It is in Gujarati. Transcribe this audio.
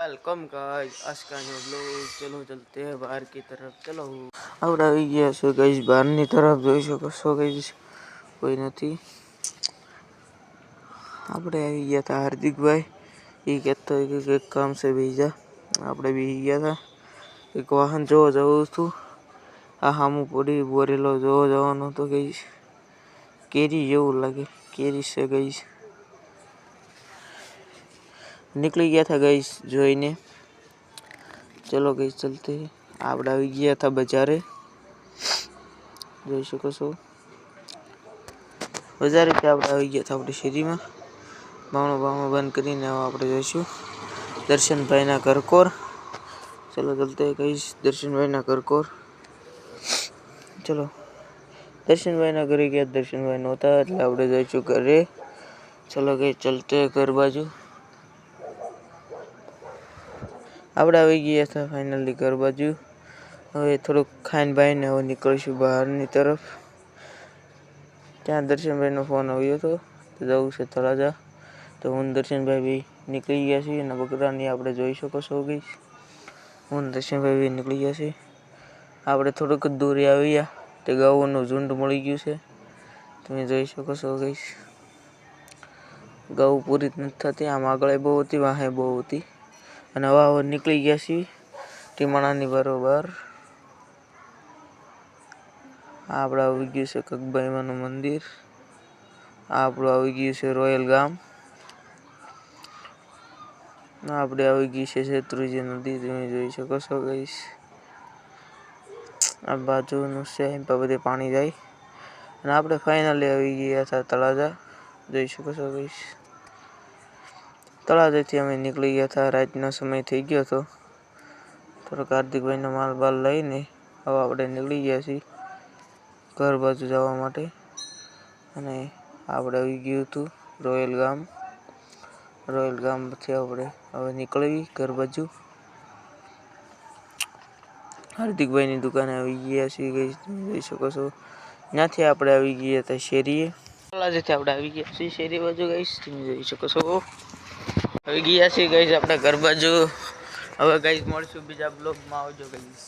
वेलकम गाइस, आज का न्यू ब्लॉग। चलो चलते हैं बाहर की तरफ। चलो अब આવી ગયા છે ગાइस બહારની તરફ। જોઈ શકો છો ગાइस કોઈ નથી। આપણે આવી ગયા હતા હાર્દિકભાઈ, એ કહેતો હોય કે એક કામ છે બીજા। આપણે બી ગયા હતા એક વાહન જોવા જવું હતું। આ સામું પડી બોરેલો જોવા જવાનો હતો ગાइस। કેરી જેવું લાગે, કેરી છે ગાइस। निकल गया था गाइस જોઈને। चलो गाइस चलते हैं। આપણે આવી ગયા હતા બજારે, જોઈ શકો છો। બજારેથી આપણે આવી ગયા હતા આપણી શેરીમાં। બાવણું બંધ કરીને આપણે જઈશું દર્શનભાઈના ઘર કોર। चलो चलते हैं गाइस દર્શનભાઈના ઘર કોર। चलो દર્શનભાઈના ઘરે ગયા। દર્શનભાઈ નહોતા એટલે આપણે જઈશું ઘરે। चलो गाइस चलते हैं घर बाजू। આપણે આવી ગયા હતા ફાઇનલી ઘર બાજુ। હવે થોડુંક ખાઈને બાઈને હવે નીકળીશું બહારની તરફ। ત્યાં દર્શનભાઈનો ફોન આવ્યો હતો તો જવું છે તળાજા। તો હું દર્શનભાઈ બી નીકળી ગયા છીએ અને બકરાની આપણે જોઈ શકો છો ગાइस। હું દર્શનભાઈ બી નીકળી ગયા છીએ। આપણે થોડુંક દૂરી આવ્યા તે ગાયોનું ઝુંડ મળી ગયું છે, તમે જોઈ શકો છો ગાइस। ગાયો પૂરી નથી થતી, આમ આગળ બહુ હતી, વાહે બહુ હતી। અને હવે નીકળી ગયા છીએ ટીમાણાની બરોબર। આપણે આવી ગયું છે કગબાઈમાનું મંદિર। આપણું આવી ગયું છે રોયલ ગામ। આપણે આવી ગઈ છે શેત્રુંજી નદી, તમે જોઈ શકો છો ગાइस। આ બાજુનું છે બધે પાણી જાય। અને આપણે ફાઇનલી આવી ગયા હતા તળાજા, જોઈ શકો છો ગાइस। તળાજાથી અમે નીકળી ગયા હતા, રાતનો સમય થઈ ગયો હતો। થોડોક હાર્દિકભાઈનો માલ બાલ લઈને હવે આપણે નીકળી ગયા છીએ ઘર બાજુ જવા માટે। અને આપણે આવી ગયું હતું રોયલ ગામ। રોયલ ગામથી આપણે હવે નીકળી ઘર બાજુ। હાર્દિકભાઈની દુકાને આવી ગયા છીએ ગાइस, તમે જોઈ શકો છો। ત્યાંથી આપણે આવી ગયા હતા શેરીએ। તળાજાથી આપણે આવી ગયા છીએ શેરી બાજુ ગાइस, તમે જોઈ શકો છો। આવી ગયા છીએ ગાइस આપણે ઘર બાજુ। હવે ગાइस મળશું બીજા બ્લોગમાં, આવજો ગાइस।